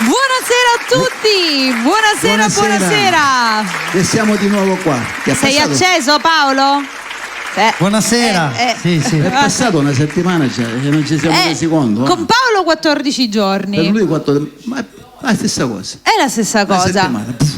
Buonasera a tutti, buonasera. E siamo di nuovo qua. Sei acceso, Paolo? Buonasera. Sì. È passata una settimana e non ci siamo resi conto. Con Paolo 14 giorni. Per lui 4, ma è la stessa cosa. È la stessa cosa.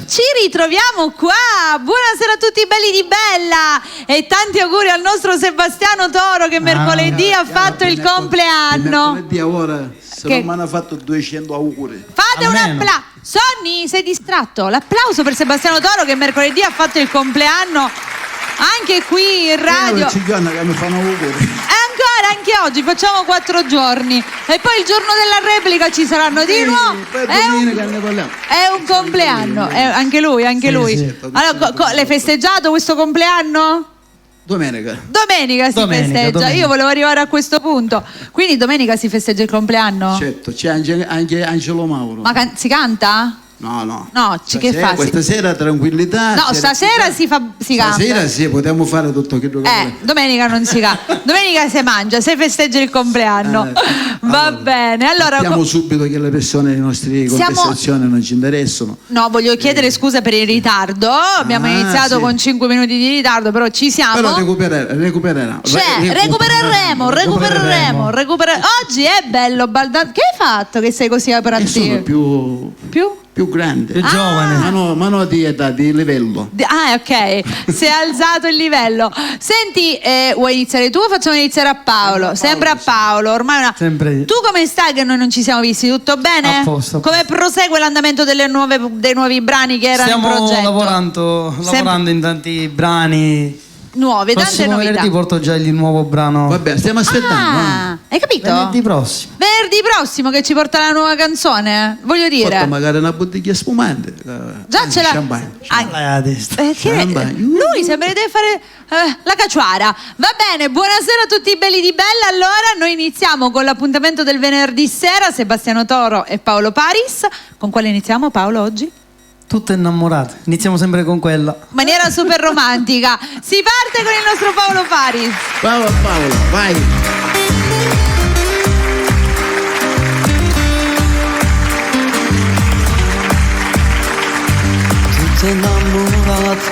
Ci ritroviamo qua. Buonasera a tutti belli di Bella e tanti auguri al nostro Sebastiano Toro che mercoledì ha fatto il compleanno. Mercoledì ora non mi hanno fatto 200 auguri. Fate un applauso. Sonny, sei distratto? L'applauso per Sebastiano Toro che mercoledì ha fatto il compleanno. Anche qui in radio. Che mi fanno auguri. Ancora, anche oggi facciamo 4 giorni e poi il giorno della replica ci saranno di nuovo. È un compleanno, anche lui. Sì. Allora, l'hai festeggiato questo compleanno? Domenica si festeggia. Io volevo arrivare a questo punto. Quindi domenica si festeggia il compleanno? Certo, c'è anche Angelo Mauro. Ma si canta? No, che fa? Questa sera tranquillità. No, stasera si canta. Stasera sì, potremmo fare tutto quello che domenica non si canta. Domenica si mangia, si festeggia il compleanno. Va bene. Allora sappiamo subito che le persone delle nostre contestazioni non ci interessano. No, voglio chiedere scusa per il ritardo. Abbiamo iniziato con 5 minuti di ritardo, però ci siamo. Però recupereremo. Recupereremo. Oggi è bello baldato. Che hai fatto che sei così operativo? Sono più grande, più giovane, ma no di età, di livello. Ok, si è alzato il livello. Senti, vuoi iniziare tu o facciamo iniziare a Paolo? Sempre a Paolo, ormai sempre. Tu come stai che noi non ci siamo visti? Tutto bene? A posto. Come prosegue l'andamento dei nuovi brani che erano in progetto? Stiamo lavorando in tanti brani nuovi, tante novità. Venerdì porto già il nuovo brano. Vabbè, stiamo aspettando. Hai capito? Venerdì prossimo che ci porta la nuova canzone. Voglio dire. Porta magari una bottiglia spumante. Già ce l'ha. Champagne. Lui sembra deve fare la caciara. Va bene, buonasera a tutti i belli di Bella. Allora, noi iniziamo con l'appuntamento del venerdì sera, Sebastiano Toro e Paolo Paris. Con quale iniziamo, Paolo, oggi? Tutte innamorate. Iniziamo sempre con quella. In maniera super romantica. Si parte con il nostro Paolo Paris. Paolo, vai. Tutte innamorate,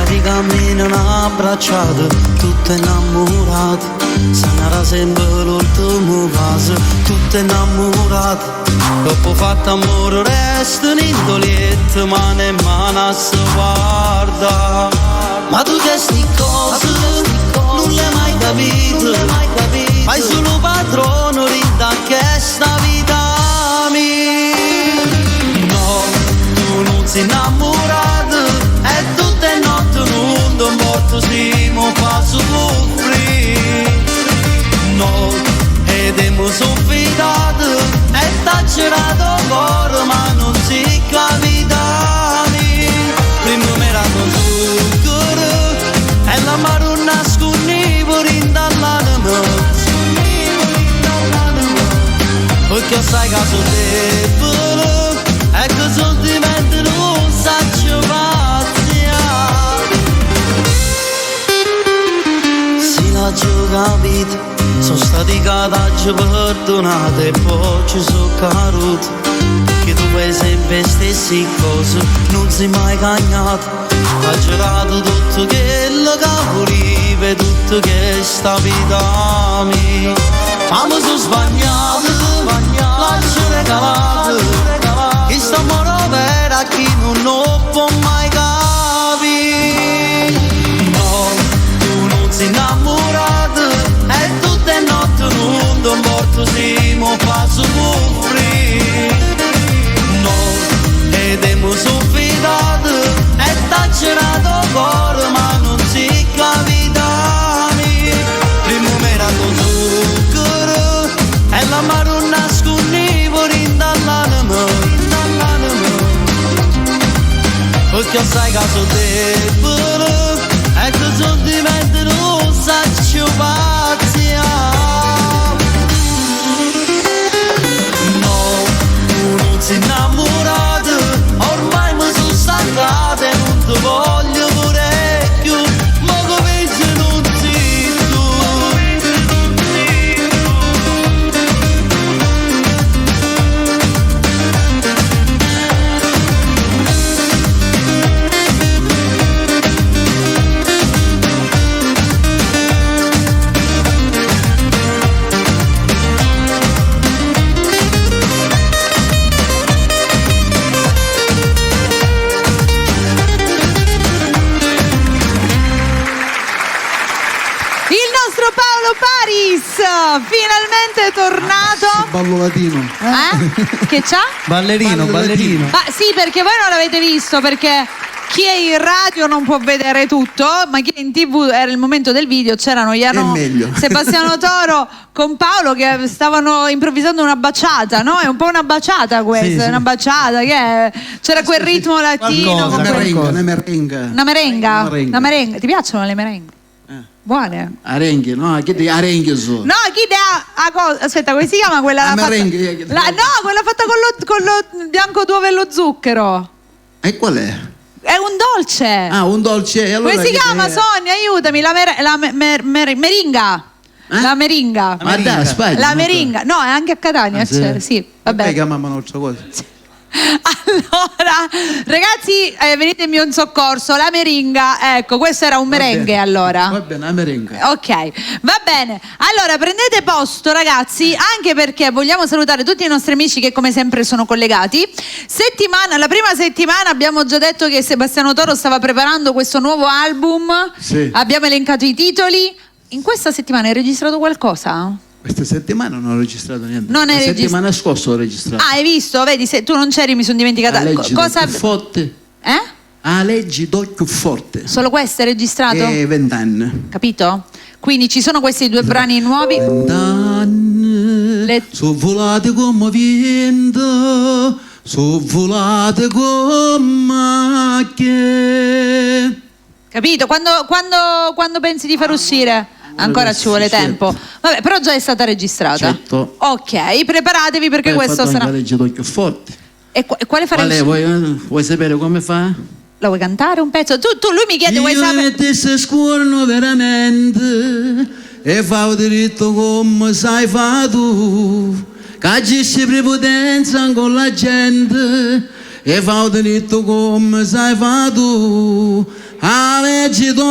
che camminano abbracciate, tutte innamorate, sarà sempre l'ultimo passo, tutte innamorate. Dopo fatto amore restano indoliette, mano in mano si guarda. Ma tu che sti cose non le hai mai capite, fai solo padrone rinda che sta vita mia. No, tu non sei innamorato, e tutte notte non morto siamo fa soffrire. No, ed emo soffidato e t'ha girato cuore ma non si capitani. Prima mi era con zucchero e la maronna sconnivo rindall'anima, perché sai caso debole e che sentimenti non saccio pazia. Si la capito, sono stati cataggi perdonati e poi ci sono caduti, che tu fai sempre stessi cose, non sei mai cagnato, ha girato tutto quello che volevi, tutto che sta vita mia. Ma mi sono sbagliato, lascio regalato, che sta amore vera chi non può mai capire. No, tu non sei innamorato, e tutte notte non morto siamo fa soffrire. No, ed emo soffidato e t'ha girato cuore ma non si capitani. Prima mi era con zucchero e la maronna sconnivo rindall'anima, perché sai caso debole e che sentimenti non saccio pazia. No, tu non sei innamorato, ormai mi sono stancato e non ti voglio pure più, ma come se non sei tu. finalmente è tornato. Ballo latino. Che c'ha? Ballerino. Ma sì, perché voi non l'avete visto, perché chi è in radio non può vedere tutto, ma chi è in TV, era il momento del video, c'erano Sebastiano Toro con Paolo che stavano improvvisando una baciata, no? È un po' una baciata questa, Sì. Una baciata che è... c'era quel ritmo latino. Qualcosa. Una merenga. Una merenga? Una merenga. Una merenga. Ti piacciono le merenghe? Buone. Arenghe, no? Che di arenghe sono? No, chi aspetta, come si chiama quella? La fatta- merengue. no, quella fatta con lo bianco d'uovo e lo zucchero. E qual è? È un dolce. Ah, un dolce. Allora Come si che chiama, è? Sonia? Aiutami. Meringa. La meringa. Ma dai, sbagli. La meringa. No, è anche a Catania. c'è, sì, vabbè. Perché chiamavano un'altra cosa? Allora, ragazzi, venitemi in soccorso. La meringa, ecco, questo era un merengue allora. Va bene, la merenga. Ok, va bene. Allora prendete posto, ragazzi, anche perché vogliamo salutare tutti i nostri amici che come sempre sono collegati. La prima settimana abbiamo già detto che Sebastiano Toro stava preparando questo nuovo album. Sì. Abbiamo elencato i titoli. In questa settimana hai registrato qualcosa? Questa settimana non ho registrato niente. Non hai La settimana scorsa ho registrato. Ah, hai visto? Vedi, se tu non c'eri mi sono dimenticata. A leggi Cosa... d'occhio forte. A leggi d'occhio forte. Solo questo è registrato? E 20 anni. Capito? Quindi ci sono questi due brani nuovi. 20 anni. Sono volate come vento. Sono volate come macchie. Capito? Quando pensi di far uscire? Ancora ci vuole tempo. Vabbè, però già è stata registrata. Certo. Ok, preparatevi perché Poi ho questo fatto sarà. anche la legge d'occhio forte. E quale farei? Qual è? Vuoi sapere come fa? Lo vuoi cantare un pezzo? Lui mi chiede, vuoi Io sapere? mettesse scuorno veramente e favo diritto come sai fa tu. Che agisci prepotenza con la gente e favo diritto come sai fa tu. A legge d'occhio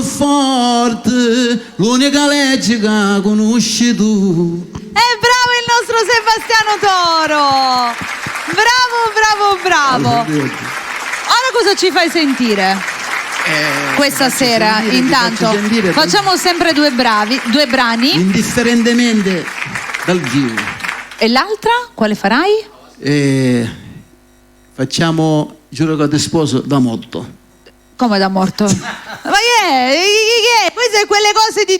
forte, l'unica legge che conosci tu. Bravo il nostro Sebastiano Toro! Bravo! Ora cosa ci fai sentire? Questa sera, intanto facciamo sempre due brani. Indifferentemente dal vivo. E l'altra? Quale farai? Facciamo Giuro che ti sposo da morto. Come da morto? Ma che è? Queste sono quelle cose di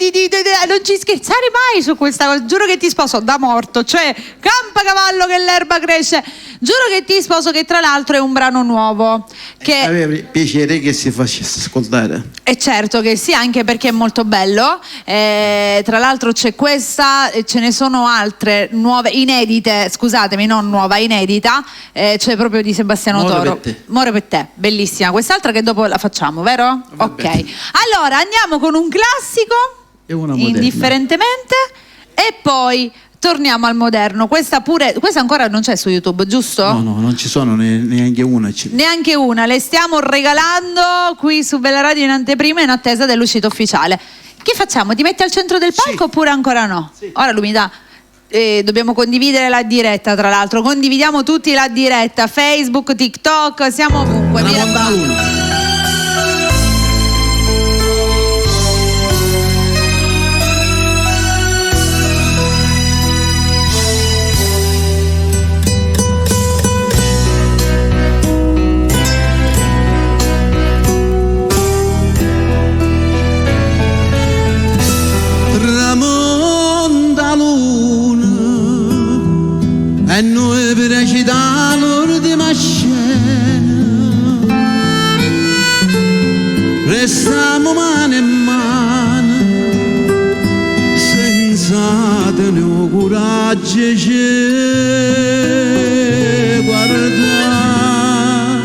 non ci scherzare mai su questa cosa. Giuro che ti sposo da morto. Cioè, campa cavallo che l'erba cresce. Giuro che ti sposo, che tra l'altro è un brano nuovo che Avevo piacere che si facesse ascoltare. è certo che sì, anche perché è molto bello. Tra l'altro c'è questa, ce ne sono altre nuove, inedite, scusatemi, non nuova, inedita, c'è proprio di Sebastiano More Toro. per te. More per te, bellissima. Quest'altra che dopo la facciamo, vero? Vabbè. Ok. Allora andiamo con un classico, E una moderna. indifferentemente, e poi torniamo al moderno. Questa ancora non c'è su YouTube, giusto? No, non ci sono neanche una. Neanche una, le stiamo regalando qui su Bella Radio in anteprima in attesa dell'uscita ufficiale. Che facciamo? Ti metti al centro del palco oppure ancora no? Sì. Ora lui mi dà. Dobbiamo condividere la diretta, tra l'altro. Condividiamo tutti la diretta, Facebook, TikTok, siamo ovunque. Mi raccomando. Tramonta luna e noi per recitare l'ultima scena restiamo mano in mano senza tenere coraggio ci guardare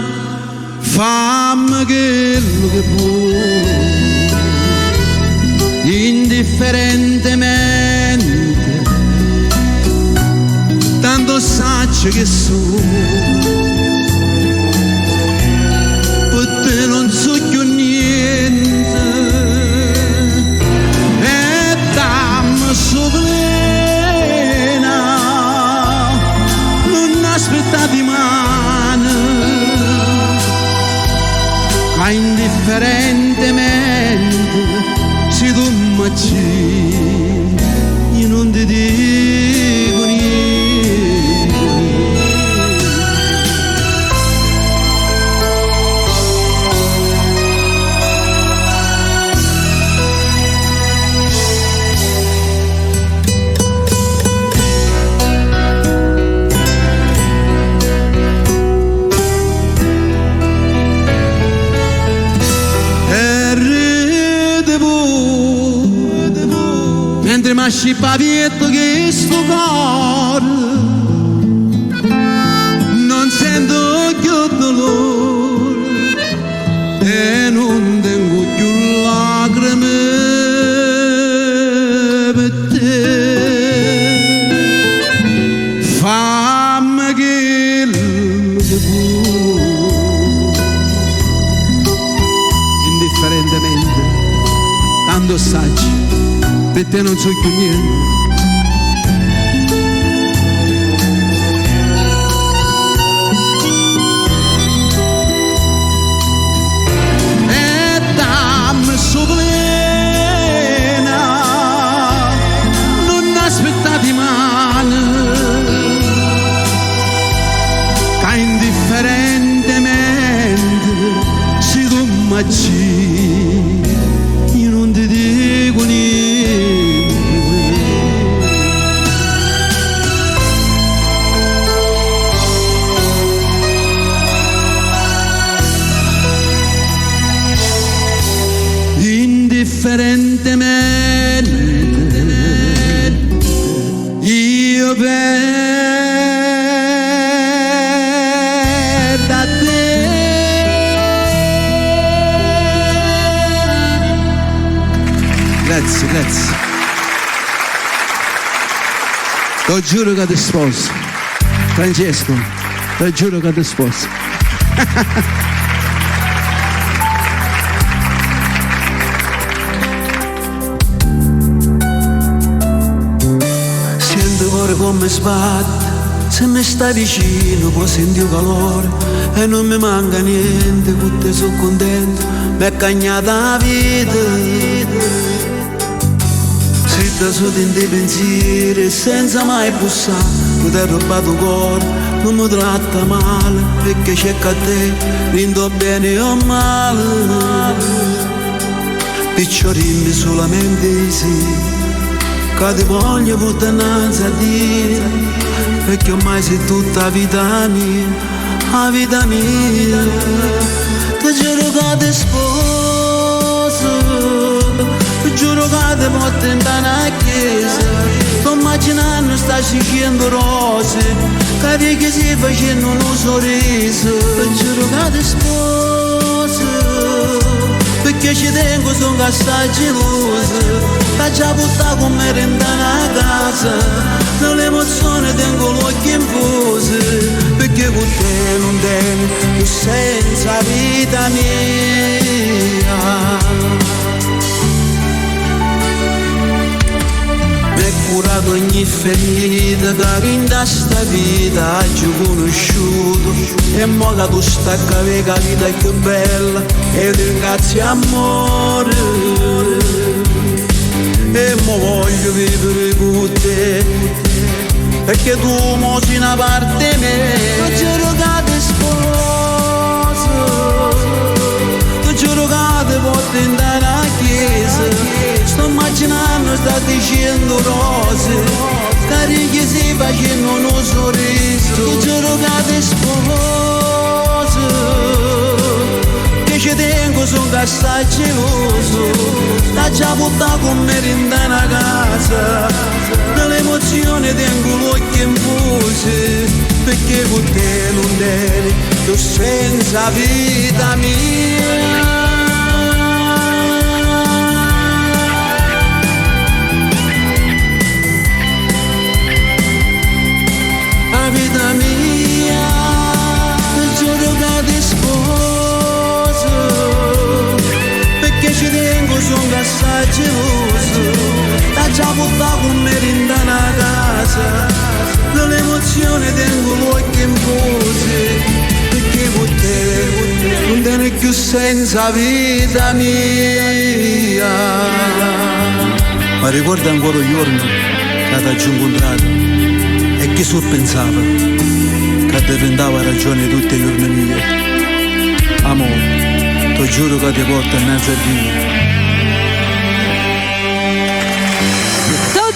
fammi quello che puoi indifferentemente tanto saccio che sono per te non so più niente e dammi sovrena non aspetta di mano che indifferentemente si tu mi io non ti dico niente. Mentre mi scipavietto che sto cuore non sento più dolore e non tengo più lacrime per te. Fammi che lo vuoi indifferentemente, tanto saggi per te non so più niente. E dammi su plena, non aspettati mani, che indifferentemente si tu m'acci, io non ti dico niente. Indifferentemente io perdo a te. Grazie, grazie. Lo giuro che ti sposo. Francesco, lo giuro che ti sposo. Come sbatte, se mi stai vicino puoi sentire calore e non mi manca niente, con te sono contento, mi è cagnata la vita. Se da sotto in dei pensieri senza mai bussare, tu ti hai rubato il cuore, non mi tratta male, perché c'è che a te, rindo bene o male. Picciolini solamente sì, che ti voglio portare a dire, perché ormai sei tutta la vita mia, ti giuro che ti sposo, ti giuro che ti porto in una chiesa, sto immaginando sta scicendo rose, che che si facendo un sorriso, ti giuro che ti sposo, perché ci tengo, sono assai geloso. T'ha già buttato con me in una casa, nell'emozione tengo l'occhio in pose, perché con te non tengo più senza vita mia. Mi è curato ogni ferita che in sta vita ho conosciuto, e mo che tu stacca via la vita più bella, e ti ringrazio amore. E mo voglio vivere con te, perché tu mo sei una parte mia. Ti giuro che ti sposo, ti giuro che ti porto in una chiesa, sto immaginando, sta dicendo rose, che si facendo un sorriso. Ti giuro che ti sposo, che ci tengo, sono assai geloso. T'ha già buttato con me in una casa, nell'emozione tengo l'occhio in pose, perché con te non eri tu senza vita mia. La vita mia, ti giuro che ti sposo, perché ci tengo, sono assai geloso. T'ha già buttato con me in una casa, nell'emozione tengo l'occhio in pose, perché con te non tiene più senza vita mia. Ma ricordo ancora i giorni che ti ho incontrato e che pensava che diventava ragione tutti i giorni miei. Amore, ti giuro che ti porto innanzi a Dio.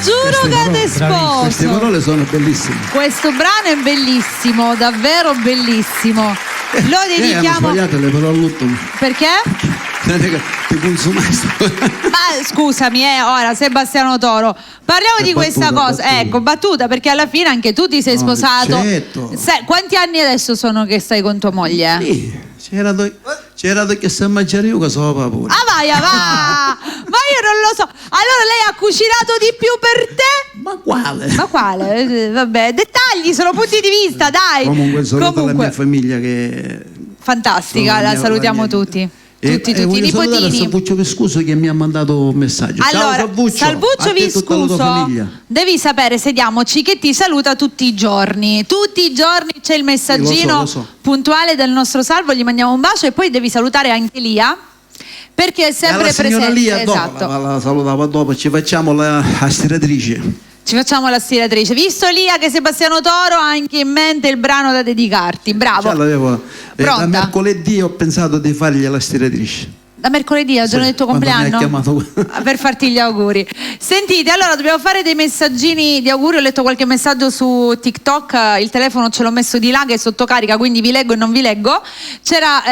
Giuro che te sposo. Queste parole sono bellissime. Questo brano è bellissimo, davvero bellissimo. Lo dedichiamo. Hanno sbagliato le parole all'ultimo. Perché? Ti consumasti. Ma scusami, ora Sebastiano Toro, parliamo di questa cosa. Battuta. Ecco, battuta, perché alla fine anche tu ti sei sposato. Certo. Quanti anni adesso sono che stai con tua moglie? Sì, c'era che se mangiare io che so pure. Ah vai, ma io non lo so. Allora lei ha cucinato di più per te? Ma quale? Ma quale? Vabbè, dettagli, sono punti di vista, dai. Comunque sono dalla mia famiglia che fantastica, la salutiamo tutti. Tutti i voglio salutare nipotini. Salvuccio Viscuso che mi ha mandato un messaggio. Allora, Ciao Salvuccio Viscuso, devi sapere, sediamoci, che ti saluta tutti i giorni. Tutti i giorni c'è il messaggino lo so. puntuale del nostro Salvo, gli mandiamo un bacio e poi devi salutare anche Lia, perché è sempre presente. Lia, esatto. dopo, la salutava dopo, ci facciamo la stiratrice. Ci facciamo la stiratrice. Visto Lia che Sebastiano Toro ha anche in mente il brano da dedicarti. Bravo. Già l'avevo. Da Pronta? mercoledì ho pensato di fargli la stiratrice. Da mercoledì, al giorno del tuo quando mi ha compleanno? chiamato. Per farti gli auguri. Sentite, allora dobbiamo fare dei messaggini di auguri. Ho letto qualche messaggio su TikTok, il telefono ce l'ho messo di là che è sotto carica, quindi vi leggo e non vi leggo. C'era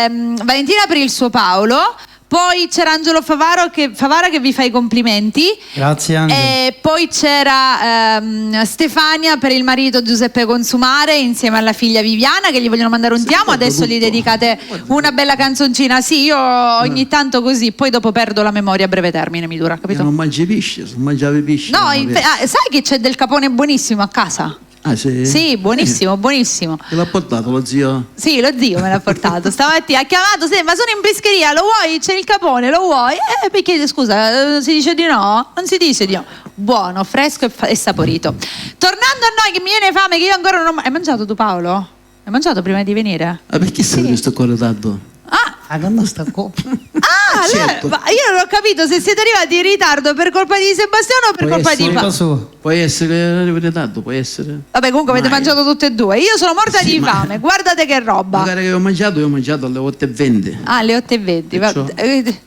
Valentina per il suo Paolo. Poi c'era Angelo Favara che vi fa i complimenti. Grazie Angelo. E poi c'era Stefania per il marito Giuseppe Consumare insieme alla figlia Viviana che gli vogliono mandare un ti amo. Adesso gli dedicate una bella canzoncina. Sì, io ogni tanto così, poi dopo perdo la memoria a breve termine, mi dura, capito? Non mangi pesce, se mangiavi pesce. No, sai che c'è del capone buonissimo a casa? Ah, sì? Sì, buonissimo, buonissimo. Te l'ha portato lo zio? Sì, lo zio me l'ha portato. Stamattina ha chiamato, sì, ma sono in pescheria, lo vuoi? C'è il capone, lo vuoi? Perché scusa, si dice di no? Non si dice di no. Buono, fresco e saporito. Tornando a noi che mi viene fame, che io ancora non ho... Hai mangiato tu, Paolo? Hai mangiato prima di venire? Ah, perché sei questo cuore tanto? Ah, che non sta certo. Ma io non ho capito se siete arrivati in ritardo per colpa di Sebastiano o per colpa di Paolo. Può essere che arrivi in ritardo, può essere. Vabbè, comunque avete mangiato tutte e due. Io sono morta di fame, guardate che roba. Magari che ho mangiato alle 8:20. Ah, alle 8:20. Perciò...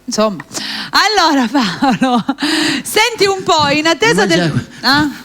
Insomma. Allora, Paolo, senti un po', in attesa del...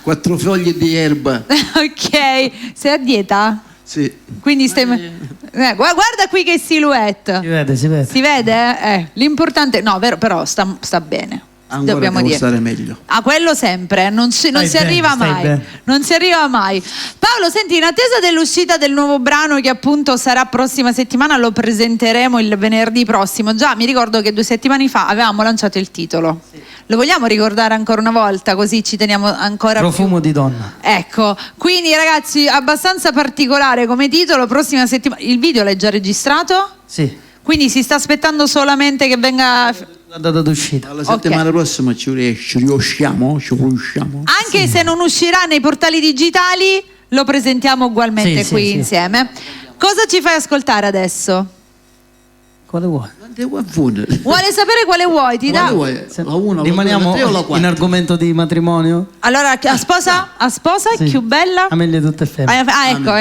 4 foglie di erba. Ok, sei a dieta? Sì. Quindi stai... guarda qui che silhouette. Si vede, si vede. Si vede? L'importante... No, vero, però sta bene. Ancora dobbiamo devo dire. stare meglio. Quello sempre, non si arriva mai. Non si arriva mai. Paolo, senti, in attesa dell'uscita del nuovo brano che appunto sarà prossima settimana, lo presenteremo il venerdì prossimo. Già mi ricordo che 2 settimane fa avevamo lanciato il titolo. Sì. Lo vogliamo ricordare ancora una volta, così ci teniamo ancora Profumo di donna. Ecco, quindi ragazzi, abbastanza particolare come titolo, prossima settimana. Il video l'hai già registrato? Sì. Quindi si sta aspettando solamente che venga... La data d'uscita. La settimana prossima ci riusciamo. Anche se non uscirà nei portali digitali, lo presentiamo ugualmente qui insieme. Cosa ci fai ascoltare adesso? Quale vuoi? Vuole sapere quale vuoi? Ti dà? Rimaniamo in argomento di matrimonio? Allora, a sposa? Sì. Più bella? Meglio tutte femmine.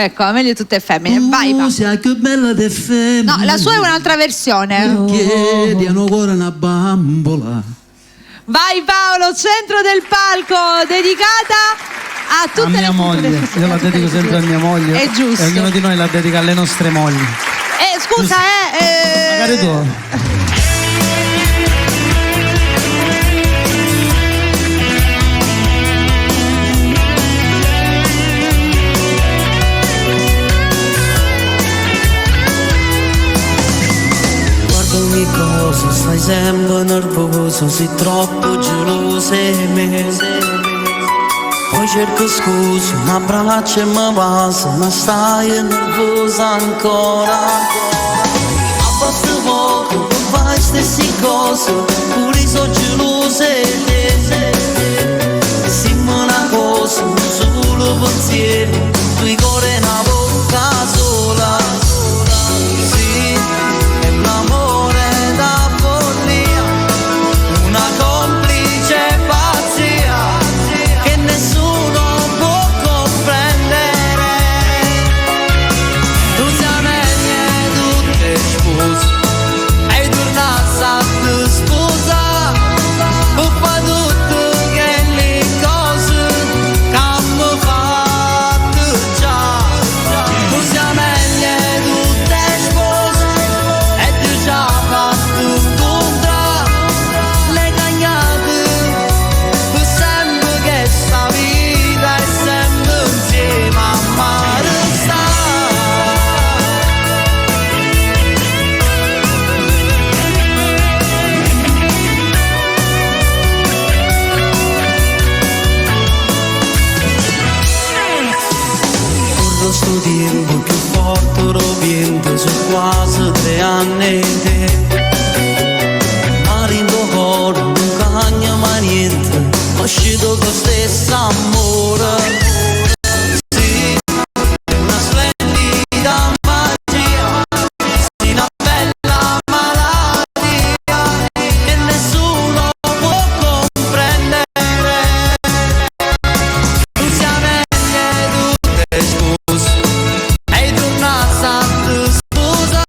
Ecco, meglio tutte femmine. Vai, sei più bella de femmine. No, la sua è un'altra versione. Chiedi hanno cuore una bambola. Vai Paolo, centro del palco, dedicata a tutte mia moglie. Io la dedico sempre a mia moglie. È giusto. E ognuno di noi la dedica alle nostre mogli. Scusa, magari tu. Guardami cosa, stai sempre nervoso, sei troppo geloso di me. Poi cerco scusa, un abbraccio e mi passa, ma stai nervosa ancora. Basta poco, non fai stesse cose, pure so geloso di te. Siamo una cosa, un solo pensiero, due cuori e una bocca sola. Sì, è l'amore da follia, una complice pazza. questo tempo più forte lo viento su quasi 3 anni Marindo cuore non cagna ma niente Ho uscito con stesso amore Sì, una splendida magia Sì, una bella malattia E nessuno può comprendere Tu sei meglio tutte scuse E tu nasa tu scusa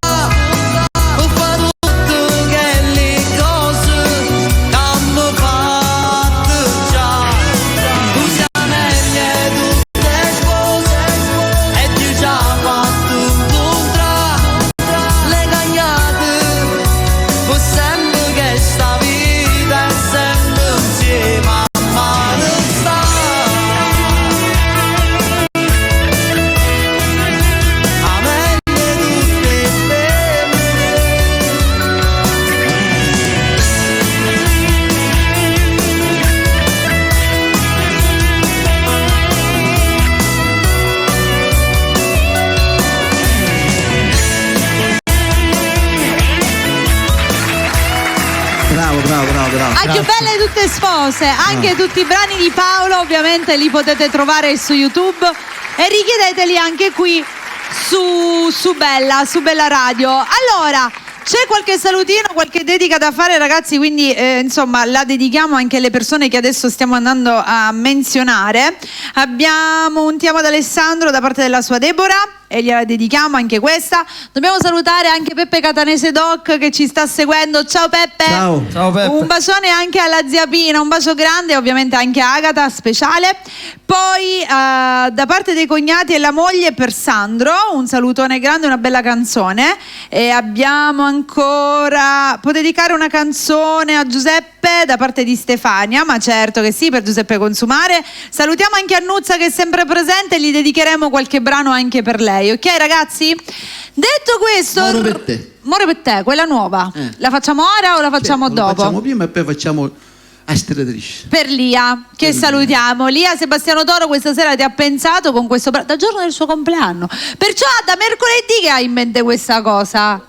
O fa tutto che le cose T'hanno fatto già Tu sei meglio tutte scuse E tu già fatto incontrare Le cagnate Fu sempre che sta vita è sempre insieme a mano sta A meglio tutte Bravo. Anche belle tutte spose, anche tutti i brani di Paolo ovviamente li potete trovare su YouTube e richiedeteli anche qui su Bella Radio. Allora, c'è qualche salutino, qualche dedica da fare ragazzi, quindi insomma la dedichiamo anche alle persone che adesso stiamo andando a menzionare. Abbiamo un ti amo ad Alessandro da parte della sua Deborah e gliela dedichiamo anche questa. Dobbiamo salutare anche Peppe Catanese Doc che ci sta seguendo. Ciao Peppe. Ciao Peppe. Un bacione anche alla zia Pina, un bacio grande e ovviamente anche a Agata speciale. Poi da parte dei cognati e la moglie per Sandro un salutone grande, una bella canzone. E abbiamo ancora, può dedicare una canzone a Giuseppe da parte di Stefania, ma certo che sì, per Giuseppe Consumare. Salutiamo anche Annuzza che è sempre presente e gli dedicheremo qualche brano anche per lei, ok ragazzi? Detto questo, More per te, quella nuova, la facciamo ora o la facciamo dopo? La facciamo prima e poi facciamo a stradrisce. Per Lia, che salutiamo. Lia Sebastiano Toro questa sera ti ha pensato con questo brano, dal giorno del suo compleanno. Perciò da mercoledì che hai in mente questa cosa.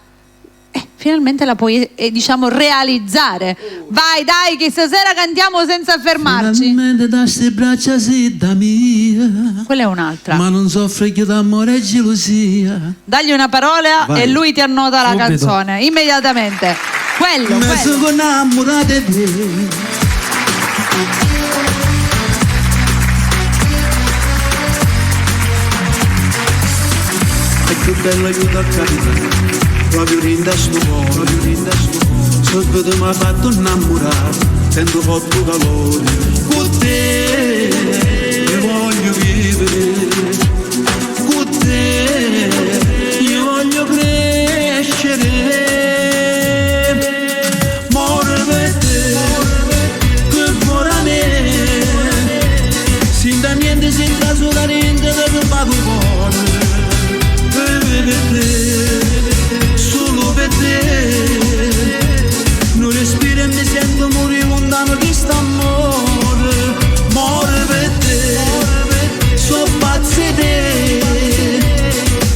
Finalmente la puoi diciamo realizzare. Vai dai che stasera cantiamo senza fermarci. Finalmente da ste braccia sì da mia. Quella è un'altra. Ma non soffre che d'amore e gelosia. Dagli una parola Vai. e lui ti annota la Subito. canzone immediatamente. Quello. Mi sono innamorato di te. E che bello aiuto a capire. Proprio rinda sto cuore, so che tu mi hai fatto innamorare, sento forte calore. Con te io voglio vivere, con te io voglio crescere. More per te, che cuore a me, senza niente, senza solamente per fare un cuore. Per te. Non respiro e mi sento morire lontano di st'amore. More per te, so pazzo di te.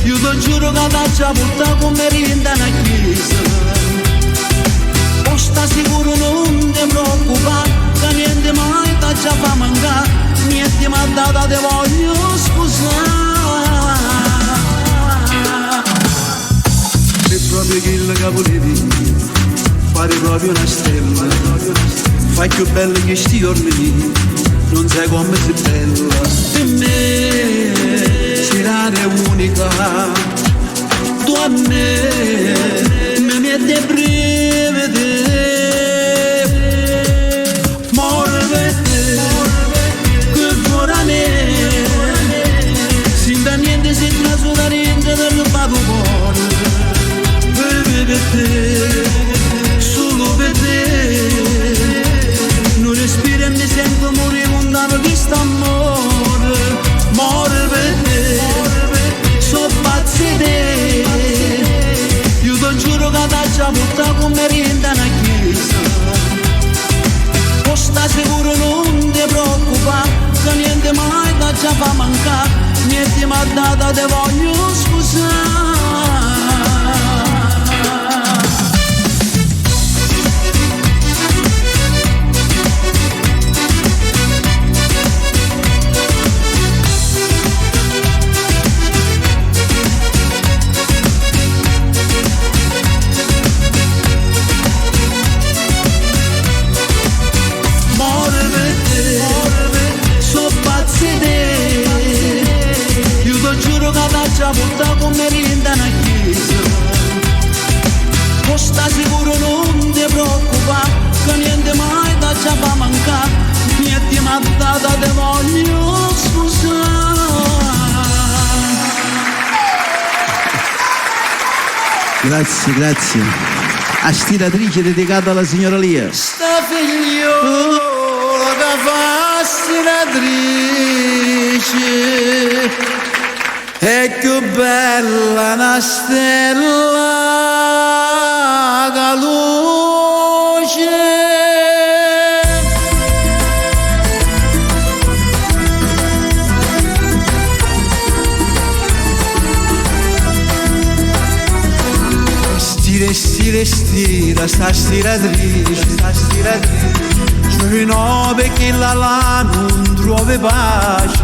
Io ti giuro che ti già portato come rinda una chiesa. O sta sicuro non ti preoccupare, che niente mai ti già fa mancare. Niente mi ha dato, te voglio scusare. Se proprio quello che volevi fare proprio una stella, fai più bello che sti giorni, non sai come sei bella. Per me serare unica, tu a me mi metti a brividi. More per te, che cuore a me, senza niente, senza solo niente, te lo vado cuore. Per te, solo per te, non respiro e mi sento morire lontano di st'amore. More per te, so pazzo di te. Io ti giuro che ti già portato come rinda. l'ha data te voglio scusare. Porta come rinda una chiesa. Sta sicuro non ti preoccupa, che niente mai da già fa mancare. Niente mattata te voglio scusare. Grazie, grazie. A stiratrice dedicata alla signora Lia. Sta figliola che fa stiratrice, e che bella una stella che luce. Stira, sta stiratrice, giovino perché la non trova pace.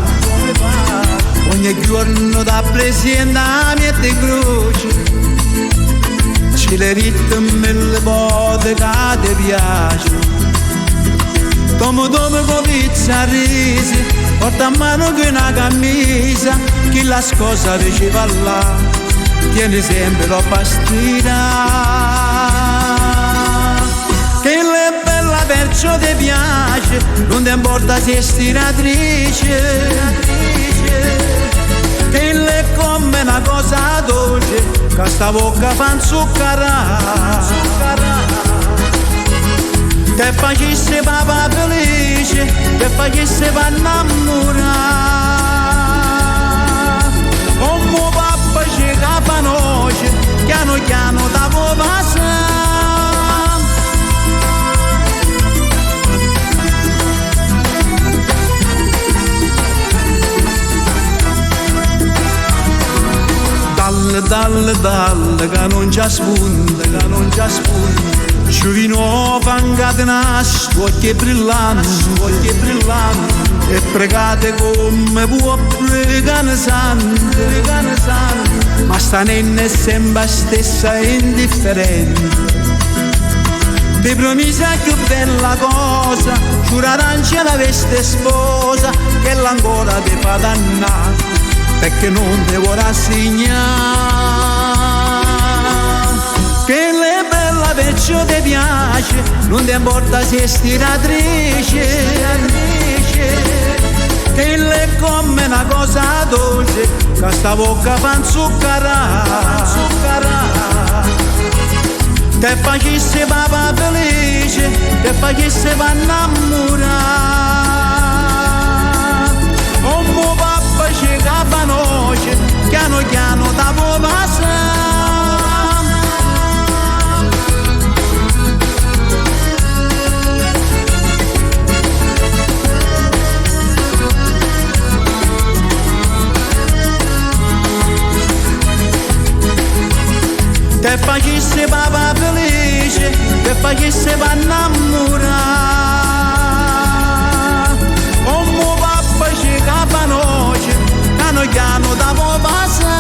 Ogni giorno da presenta mette croce, c'è le ritmi e le botte che ti piace. Domo con pizza risi, porta a mano che una camisa, chi la scosa diceva là, tieni sempre la pastina. Che è bella perciò ti piace, non ti importa se è stiratrice. Che è come una cosa dolce, che sta bocca fa inzuccherare. Te facesse papà felice, te facesse pa' innamorare. Come papà ci capa noce, piano piano da passa. Dalle, che non c'ha spunta, Giovino fangatenato, occhi brillanti, e pregate come può pregare santo, ma sta nenna è sempre stessa e indifferente. Ti promisa più bella cosa, giuraranci la veste sposa, che l'ancora ti fa dannare, perché non devo rassegnare. Che le bella perciò ti piace, non ti importa se è stiratrice. Che le come una cosa dolce, che sta bocca fa inzuccherare. Te facesse papà felice, te facesse pa' innamorare. Come papà ci capa noce, piano piano da passa. Te facesse papà felice, te facesse pa' innamorare. Come papà ci capa noce, piano piano da passa.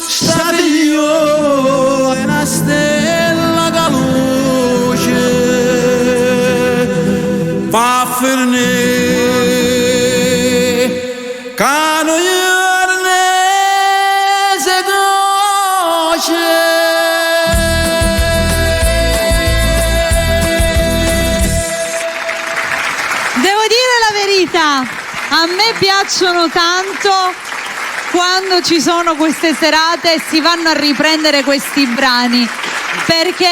Sta figliola è una stella che luce, va a finire che noi a me piacciono tanto quando ci sono queste serate e si vanno a riprendere questi brani. perché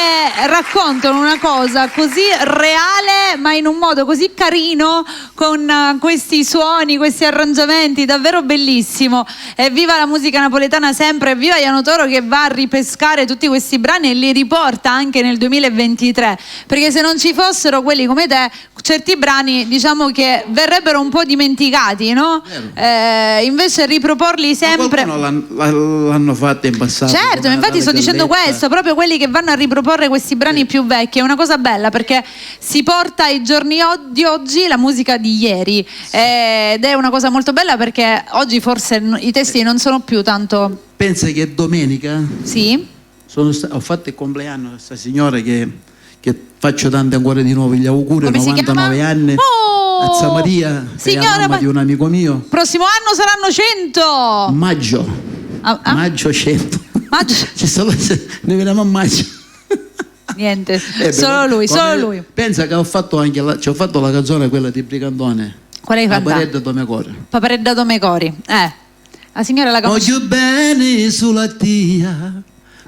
raccontano una cosa così reale ma in un modo così carino, con questi suoni, questi arrangiamenti, davvero bellissimo. E viva la musica napoletana sempre, viva Iano Toro che va a ripescare tutti questi brani e li riporta anche nel 2023, perché se non ci fossero quelli come te, certi brani diciamo che verrebbero un po' dimenticati, no? Invece riproporli sempre. Ma qualcuno l'hanno fatto in passato. Certo, infatti sto dicendo questo, proprio quelli che vanno a riproporre questi brani più vecchi, è una cosa bella perché si porta ai giorni di oggi la musica di ieri, ed è una cosa molto bella perché oggi forse i testi non sono più tanto. Pensa che domenica Sì? ho fatto il compleanno a questa signora che faccio tanti ancora di nuovo gli auguri, Come si 99 chiama? anni, Oh! a Zamaria, che è la Signora, mamma di un amico mio. Prossimo anno saranno 100. Maggio. Maggio 100. Maggio. Noi veniamo a maggio. Niente, Beh, solo lui, solo lui. Pensa che ho fatto anche ho fatto la canzone quella di Brigantone. Qual hai cantato? Paparedda Domecori. Paparedda Domecori. La signora la conosce. Voglio bene sulla tia,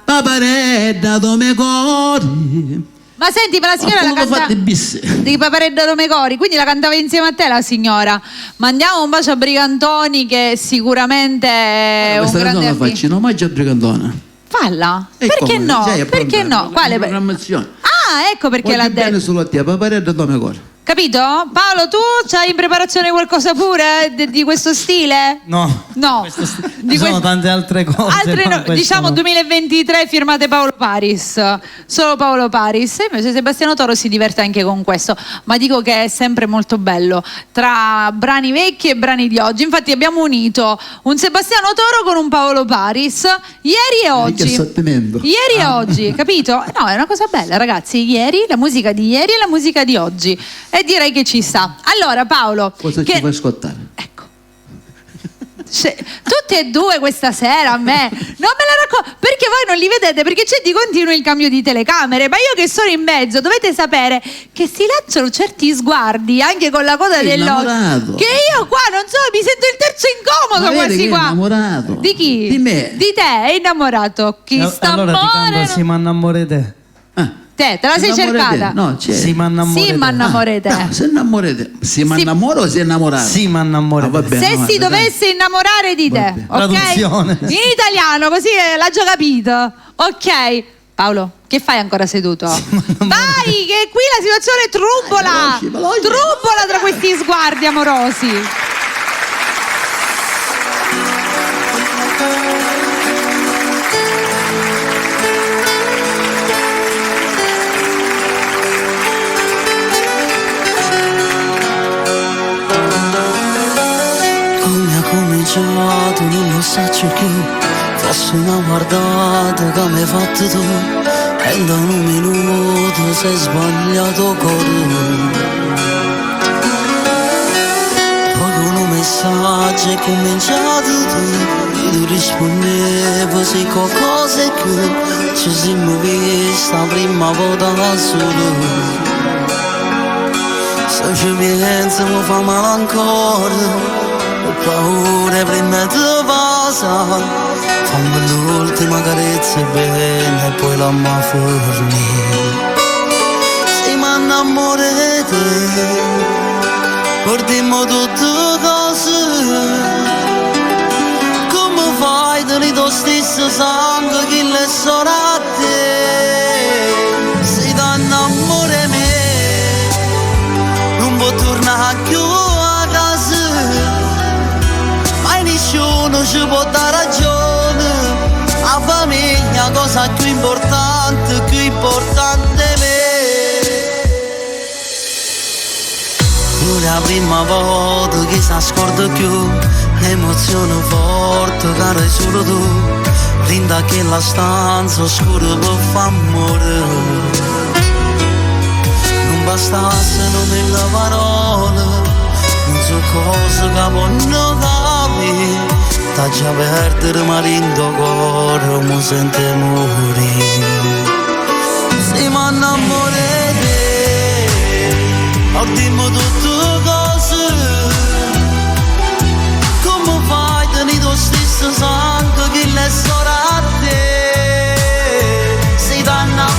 Paparedda Domecori. Ma senti, ma la signora la cantava di Paparedda Domecori, quindi la cantava insieme a te la signora. Mandiamo un bacio a Brigantoni che sicuramente è un grande la faccio in omaggio a Brigantone. Falla? Perché no? Perché no? Quale programmazione? Ah, ecco perché Voglio l'ha detto. bene sulla tia, Paparedda Domecori. Capito? Paolo, tu c'hai in preparazione qualcosa pure di questo stile? No. No. Ci sono tante altre cose. Altre no, diciamo no. 2023 firmate Paolo Paris. Solo Paolo Paris. E invece Sebastiano Toro si diverte anche con questo. Ma dico che è sempre molto bello tra brani vecchi e brani di oggi. Infatti abbiamo unito un Sebastiano Toro con un Paolo Paris ieri e oggi. Ieri e oggi, capito? No, è una cosa bella, ragazzi. Ieri, la musica di ieri e la musica di oggi. E direi che ci sta. Allora Paolo, cosa ci fai ascoltare? Ecco, tutte e due questa sera a me non me la racconto perché voi non li vedete, perché c'è di continuo il cambio di telecamere, ma io che sono in mezzo dovete sapere che si lanciano certi sguardi anche con la coda dell'occhio, che io qua non so, mi sento il terzo incomodo quasi qua. È innamorato di chi? Di me. Di te, è innamorato. Chi sta allora ti canto Si m'annamore te. Te la sei cercata? No, c'è. Si m'annamore te. No, se innamorate. Si m'annamoro o si è innamorato? Si m'annamore te. Se si dovesse innamorare di te, ok? Traduzione. In italiano, così l'ha già capito. Ok. Paolo, che fai ancora seduto? Vai, che qui la situazione trubbola. Trubbola tra questi sguardi amorosi. Non lo saccio più, forse una guardata che mi hai fatto tu, e da un minuto sei sbagliato cuore. Poi con un messaggio è cominciato tu, e tu rispondevi se qualcosa è che ci siamo visti la prima volta da solo. Se ci penso mi fa male ancora, ho paura prima di cosa, fammi l'ultima carezza bene e poi la mi fermi. Se mi innamoro di te, portiamo tutte cose, come fai di tuo stesso sangue che le sono a te. Se ti innamori di me, non può tornare più a casa, nessuno ci può dare ragione, la famiglia cosa più importante è me. Non è la prima volta che si scorda più, l'emozione forte che hai solo tu, rinda che la stanza oscura per far morire. Non bastassero mille parole, non so cosa che vanno capire, t'ha già perdere ma rindo cuore mi sente morire. Se mi innamoro di te, ordimmo tutte cose, come fai di tuo stesso sangue che le sono a te. Se ti innamoro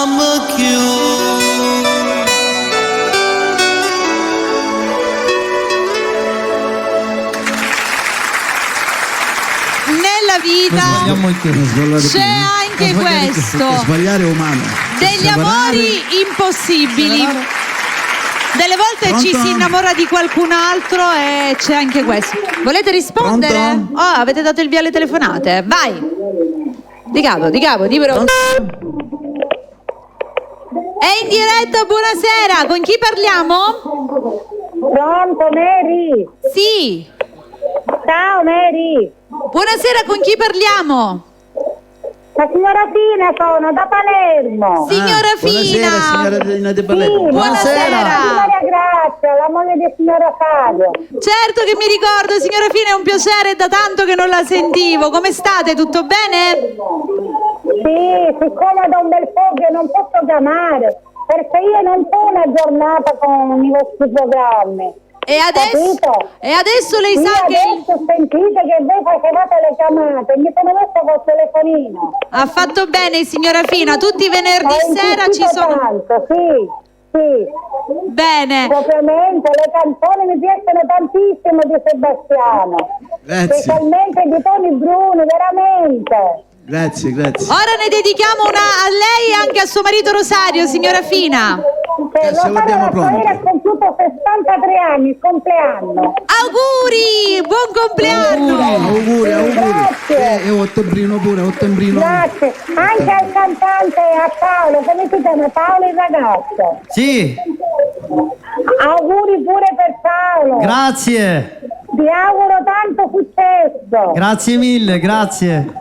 amo più. Nella vita c'è anche questo, Sbagliare è umano. degli amori impossibili. Delle volte ci si innamora di qualcun altro e c'è anche questo. Volete rispondere? Pronto? Oh, avete dato il via alle telefonate. Vai. Di capo, di però. È in diretta, buonasera. Con chi parliamo? Pronto, Mary? Sì. Ciao, Mary. Buonasera, con chi parliamo? La signora Fina sono, da Palermo. Signora Buonasera, Fina. signora Fina di Sì, Palermo. Buonasera. Maria Grazia, la moglie del signor Fabio. Certo che mi ricordo, signora Fina, è un piacere, è da tanto che non la sentivo. Come state? Tutto bene? Sì, siccome da un bel po' che non posso chiamare, perché io non sono aggiornata con i vostri programmi. E adesso lei Io sa che adesso ho sentito che voi facevate le chiamate, mi sono messa col telefonino. ha fatto bene, signora Fina. Tutti i venerdì Ho sera ci insistito sono. tanto, sì. Bene. Propriamente, le canzoni mi piacciono tantissimo di Sebastiano. Grazie. Specialmente di Toni Bruni, veramente. Grazie. Ora ne dedichiamo una a lei e anche a suo marito Rosario, signora Fina. Che ce l'abbiamo Rosario pronta. ha compiuto 63 anni, il compleanno. Auguri! Buon compleanno! Auguri. Grazie. E ottobrino pure, ottobrino. Grazie. Anche al cantante, a Paolo, come si chiama? Paolo il ragazzo. Sì, Auguri pure per Paolo. grazie. Ti auguro tanto successo. Grazie mille, grazie.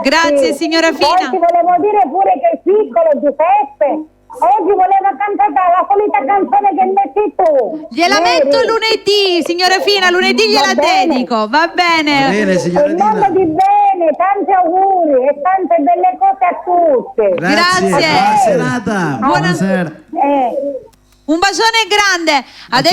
Grazie, signora Poi ti Fina. volevo dire pure che il piccolo Giuseppe oggi voleva cantare la solita canzone che metti tu. Gliela Mary. metto lunedì, signora Fina, lunedì gliela Va bene. dedico, va bene. Bene, E signora il mondo Fina. di bene, tanti auguri e tante belle cose a tutti. Grazie. Buona serata. Buonasera. Un bacione grande.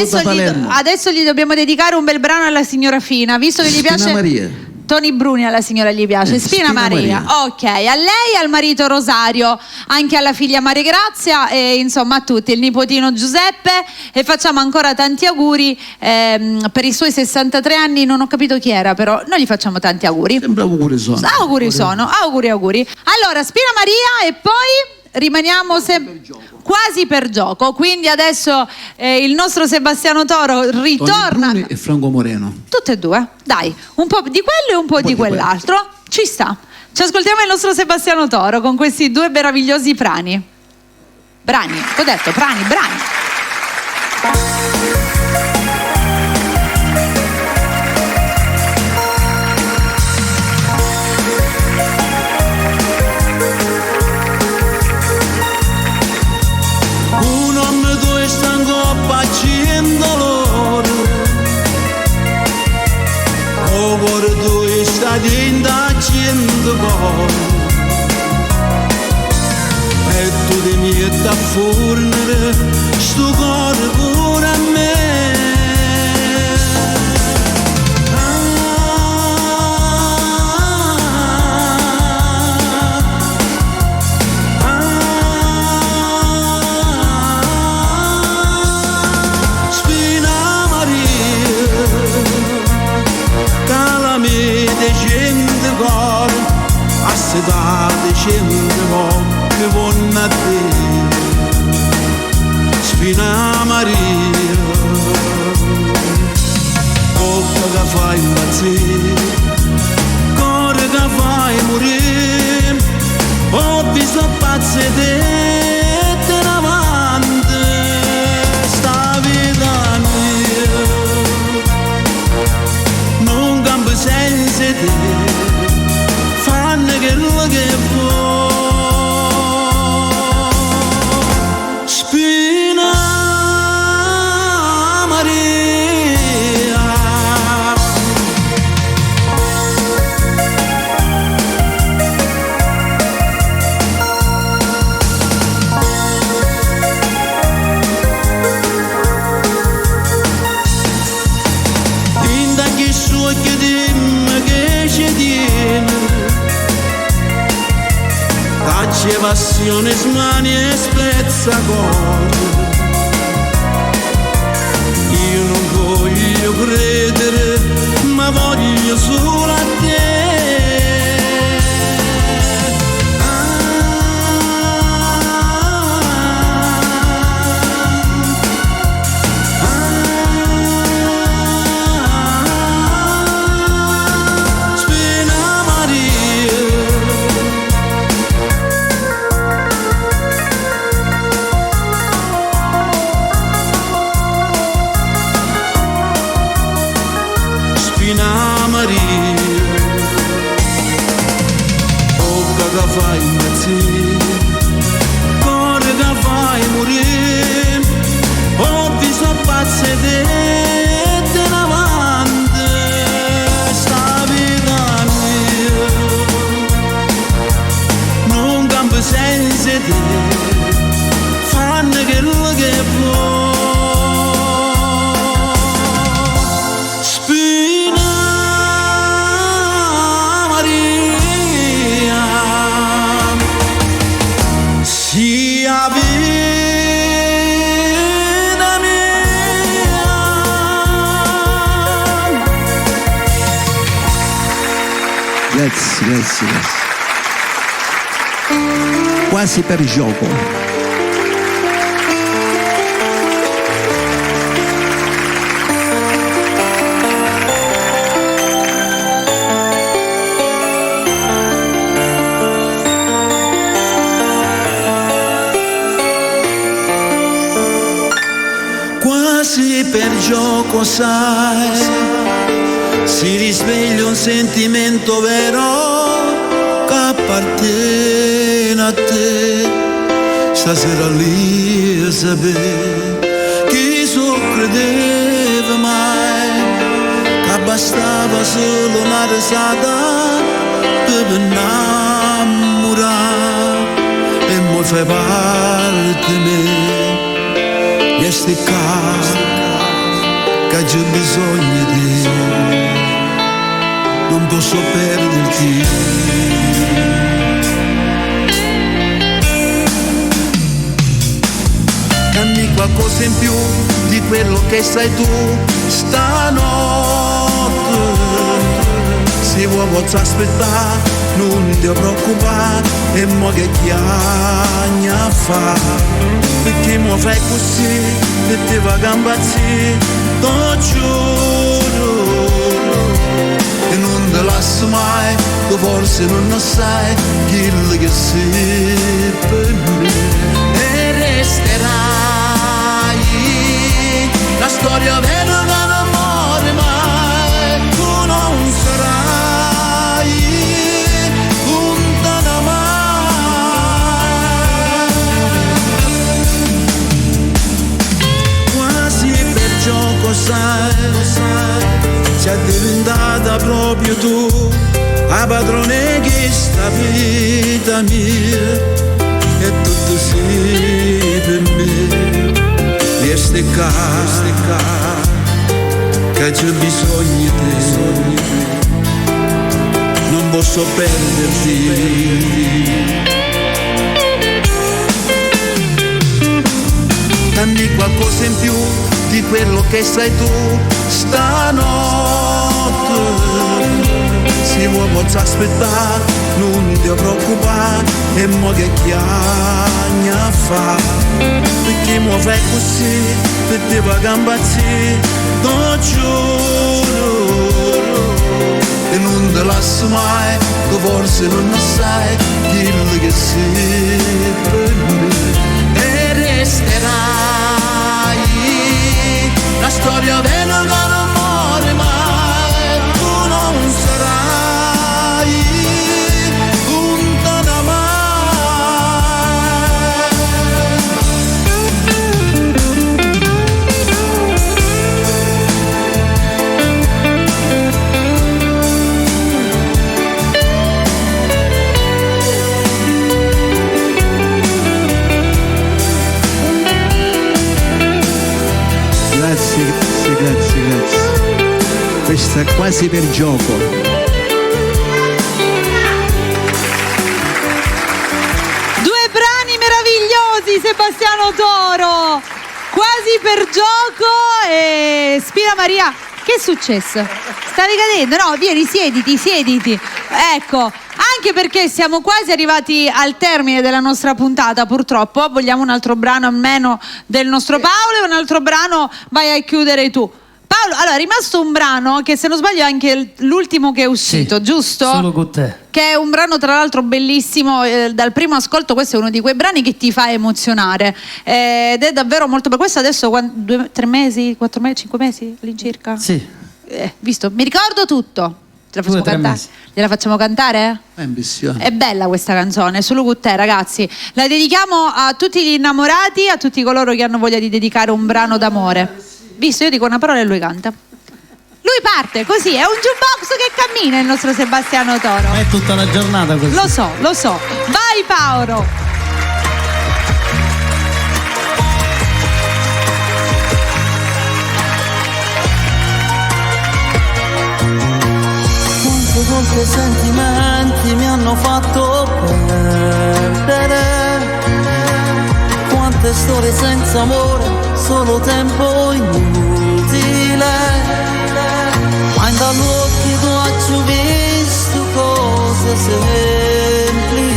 tutta Palermo. Adesso gli dobbiamo dedicare un bel brano alla signora Fina, visto che gli Spina piace. Maria. Toni Bruni alla signora gli piace. Spina Spina Maria. Maria. Ok, a lei, al marito Rosario, anche alla figlia Maria Grazia e insomma a tutti, il nipotino Giuseppe, e facciamo ancora tanti auguri per i suoi 63 anni. Non ho capito chi era, però noi gli facciamo tanti auguri. Sembra auguri sono. Auguri. Allora, Spina Maria e poi rimaniamo quasi per gioco. Quindi adesso il nostro Sebastiano Toro Toni ritorna. Bruni e Franco Moreno. Tutte e due, dai, un po' di quello e un po' di quell'altro. Ci sta. Ci ascoltiamo il nostro Sebastiano Toro con questi due meravigliosi brani. Ho detto brani. Un uomo due stanco facendo loro, o cuore due sta facendo coro, e tu ti metti a fornere sto cuore pure a me. Sta dicendo che buon a te, Spina Maria, bocca che fai impazzire, cuore che fai morire, ho visto pazze te davanti, sta vita mia, non cambia senza te. Che lo che vuoi, Spina Maria. passione smania e spezza cuore. Io non voglio credere, ma voglio solo a te. Fai impazzire, cuore che fai morire, ho visto pazze te davanti, sta vita mia, non cambio senza te, fanno quello che può. Grazie. Quasi per gioco. Quasi per gioco, sai, si risveglia un sentimento vero che appartiene a te. Stasera lì a sapere chi so credeva mai che bastava solo una risata per innamorare. E mo fai parte di me, e sti casi che c'è bisogno di te. Non posso perderti. Dammi qualcosa in più di quello che sai tu stanotte. Se vuoi posso aspettare, non ti preoccupare, e mo che chiagna fa. Perché mo fai così, e ti va gambazzì, t'ho giuro. E non te lascio mai, tu forse non sai quello che sei per me. E resterai la storia vera che non muore mai. Tu non sarai lontana mai. Quasi per gioco, sai, sei diventata proprio tu la padrone di sta vita mia, e tutto sì per me. E ste qua che c'è bisogno di te, non posso perderti. Dammi qualcosa in più di quello che sai tu stanotte. Se vuoi posso aspettare, non ti preoccupare, e mo che chiagna fa. Perché mo fai così, per te va gambazzì, t'ho giuro. E non te lascio mai, tu forse non sai quello che sei per me. E resterai la storia vera che non muore mai. Tu non sarai lontana mai. Grazie. Questa è quasi per gioco. Due di Sebastiano Toro, quasi per gioco. E Spina Maria, che è successo? Stavi cadendo? No, vieni, siediti. Ecco, anche perché siamo quasi arrivati al termine della nostra puntata, purtroppo. Vogliamo un altro brano a meno del nostro Paolo e un altro brano vai a chiudere tu. Paolo, allora è rimasto un brano che, se non sbaglio, è anche l'ultimo che è uscito, Sì, giusto? Solo con te. Che è un brano tra l'altro bellissimo, dal primo ascolto questo è uno di quei brani che ti fa emozionare, ed è davvero molto bello. Questo adesso 3 mesi, 4 mesi, 5 mesi all'incirca? Sì. Visto, mi ricordo tutto. Te la facciamo 2 o 3 cantare? mesi. Gliela facciamo cantare? Ambizione. È bella questa canzone, solo con te, ragazzi. La dedichiamo a tutti gli innamorati, a tutti coloro che hanno voglia di dedicare un brano d'amore. Visto, io dico una parola e lui canta. Lui parte così, è un jukebox che cammina il nostro Sebastiano Toro. Ma è tutta la giornata così. Lo so. Vai Paolo. Quante volte sentimenti mi hanno fatto perdere, quante storie senza amore, solo tempo inutile. Ma dagli occhi tu hai visto cose semplici,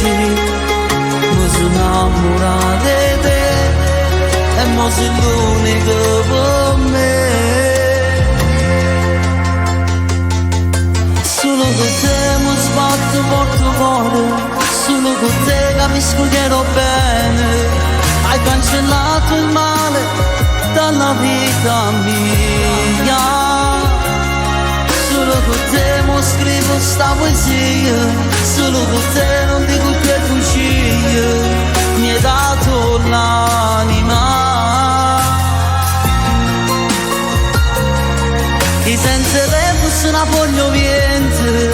mi sono innamorato di te e mo sei l'unico per me. Solo con te mi sbatto molto cuore, solo con te capisco che ero bene. Hai cancellato il male dalla vita mia, solo con te mo scrivo sta poesia, solo con te non dico che bugie, mi hai dato l'anima. E senza te fosse non voglio niente,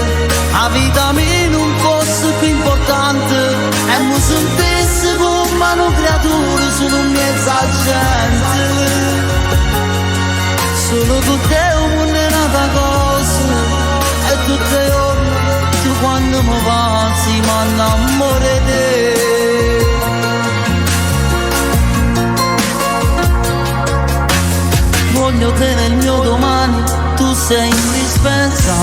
la vita mia non fosse più importante, e mi sentissi come una creatura, sono mezza gente. Solo con te un mondo è nata cosa, e tutti i giorni tu quando mi passi mi innamoro di te. Voglio te nel mio domani, tu sei indispensabile.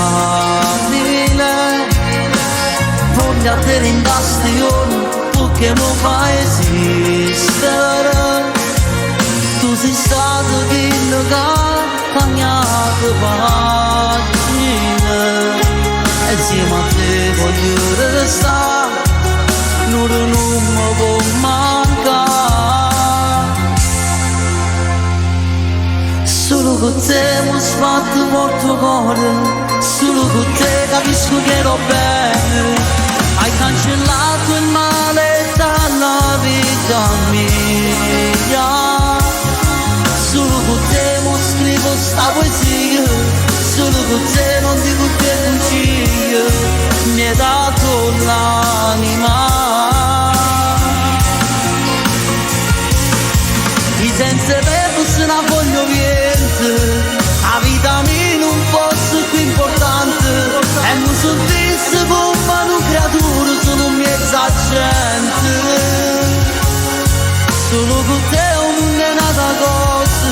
Voglio a te in bastione, tu che mi fai esistere. Tu sei stato quello che ha cambiato pagina, e insieme a te voglio restare, non mi può mancare. Solo con te mi sbatto molto cuore, solo con te capisco che ero bene. Hai cancellato il male dalla vita mia, solo con te mo scrivo sta poesia, solo con te non dico che bugie, mi hai dato l'anima. E senza te forse non voglio niente, la vita mia non fosse più importante, e mi sentissi come una creatura, sono mezza gente. Solo con te un mondo è nata cosa,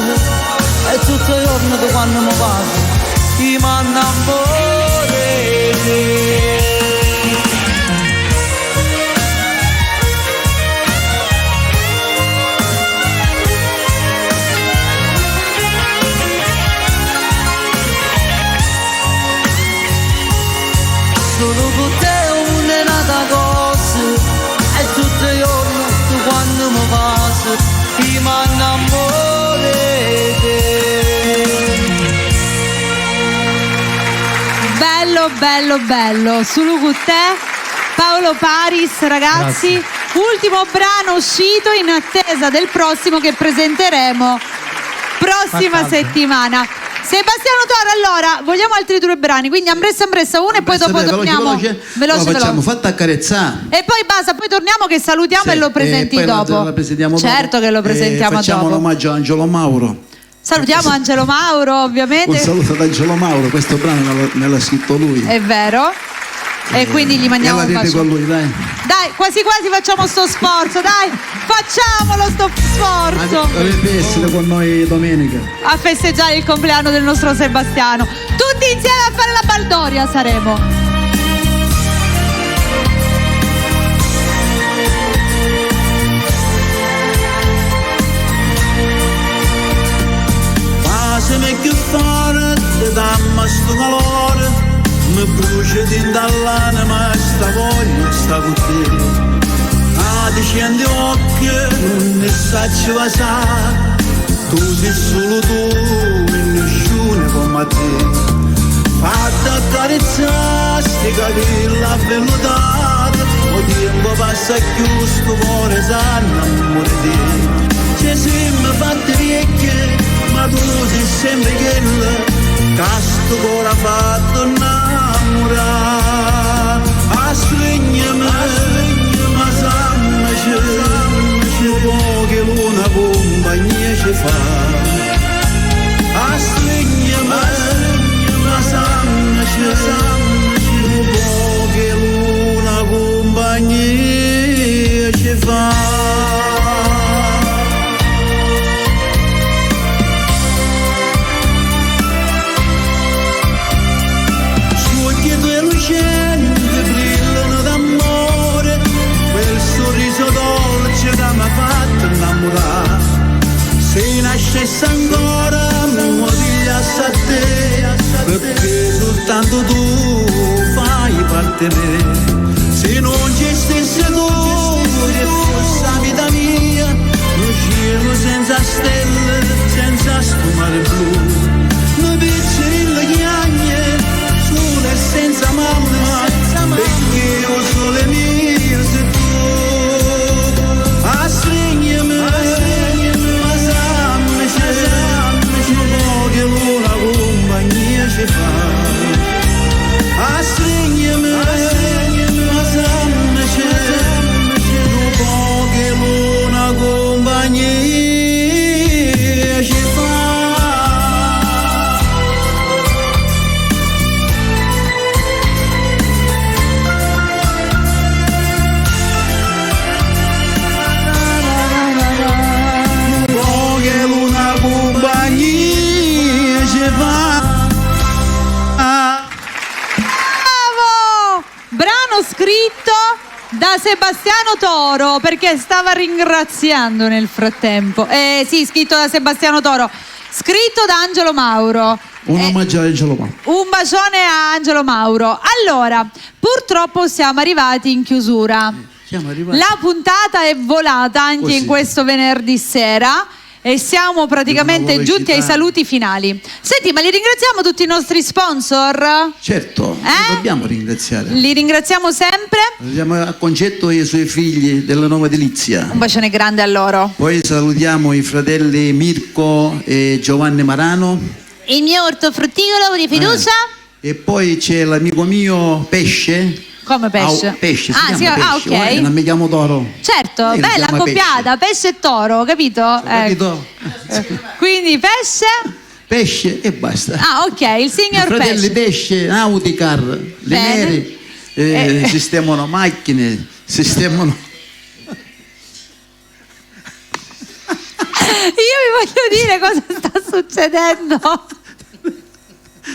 e tutto il giorno da quando mi parli io mi innamoro di te. Solo con te un mondo è nata cosa, e tutto il giorno tu quando mi passi io mi innamoro di te. Bello, solo con te. Paolo Paris, ragazzi. Grazie. Ultimo brano uscito, in attesa del prossimo che presenteremo prossima settimana. Sebastiano Toro, allora, vogliamo altri 2 brani, quindi Ambressa uno e poi dopo torniamo. Veloce. Facciamo, fatta accarezzare. E poi basta, poi torniamo che salutiamo Sì, e lo presenti poi dopo. la presentiamo Certo dopo. che lo presentiamo facciamo dopo. un omaggio a Angelo Mauro. Salutiamo Angelo Mauro, Un ovviamente. saluto ad Angelo Mauro, questo brano me l'ha scritto lui. È vero. E quindi gli E mandiamo la un dedico bacio. a lui, dai. Dai, dai, quasi quasi facciamo sto sforzo, dai, facciamolo sto sforzo. Dovrebbe essere con noi domenica. A festeggiare il compleanno del nostro Sebastiano. Tutti insieme a fare la baldoria saremo. Fasemi più forte, dammi sto calore, mi brucia dall'anima sta voglia, sta con te. Ah, ti scendi occhi, non ne sacci passare, tu sei solo tu e nessuno come te. Fatta accarezzare, sti capelli avvellutati, o tempo passa più, sto cuore sa innamore te. Ci siamo fatti vecchie, ma tu sei sempre quella che sto cuore ha fatto innamorare. Assegnami, ma sammici, un po' che luna compagnia ci fa. Assegnami, ma sammici, un po' che luna compagnia ci fa. Brillano d'amore, quel sorriso dolce che mi ha fatto innamorare. Se nascesse ancora mi pigliassi a te, perché soltanto tu fai parte di me. Se non ci stesse tu, che fosse la vita mia, un cielo senza stelle, senza sto mare blu, una piccerilla chiagne, sole senza mamma, perché io sole mie sei tu. Assegnami, ma sammici, un po' che luna compagnia ci fa. Assegnami, ma sammici, un po' che luna compagnia ci fa. Brano scritto da Sebastiano Toro, perché stava ringraziando nel frattempo. Sì, scritto da Sebastiano Toro, scritto da Angelo Mauro. Un omaggio a Angelo Mauro. Un bacione a Angelo Mauro. Allora, purtroppo siamo arrivati in chiusura. Siamo arrivati. La puntata è volata anche Così. in questo venerdì sera. E siamo praticamente Una giunti ai velocità. saluti finali. Senti, ma li ringraziamo tutti i nostri sponsor? Certo, Eh? dobbiamo ringraziare. Li ringraziamo sempre. Salutiamo a Concetto e i suoi figli della Nuova Delizia. Un bacione grande a loro. Poi salutiamo i fratelli Mirko e Giovanni Marano. Il mio ortofrutticolo di fiducia? E poi c'è l'amico mio Pesce. Come pesce? Pesce, Ah, si chiama Pesce, ok. guarda, non mi chiamo Toro. Certo, Lei si bella chiama accoppiata, pesce e toro, capito? Capito? Quindi pesce? Pesce e basta. Ah, ok, il I signor fratelli pesce. Pesce, Auticar, le Bene. nere, sistemano macchine, sistemano... Io vi voglio dire cosa sta succedendo.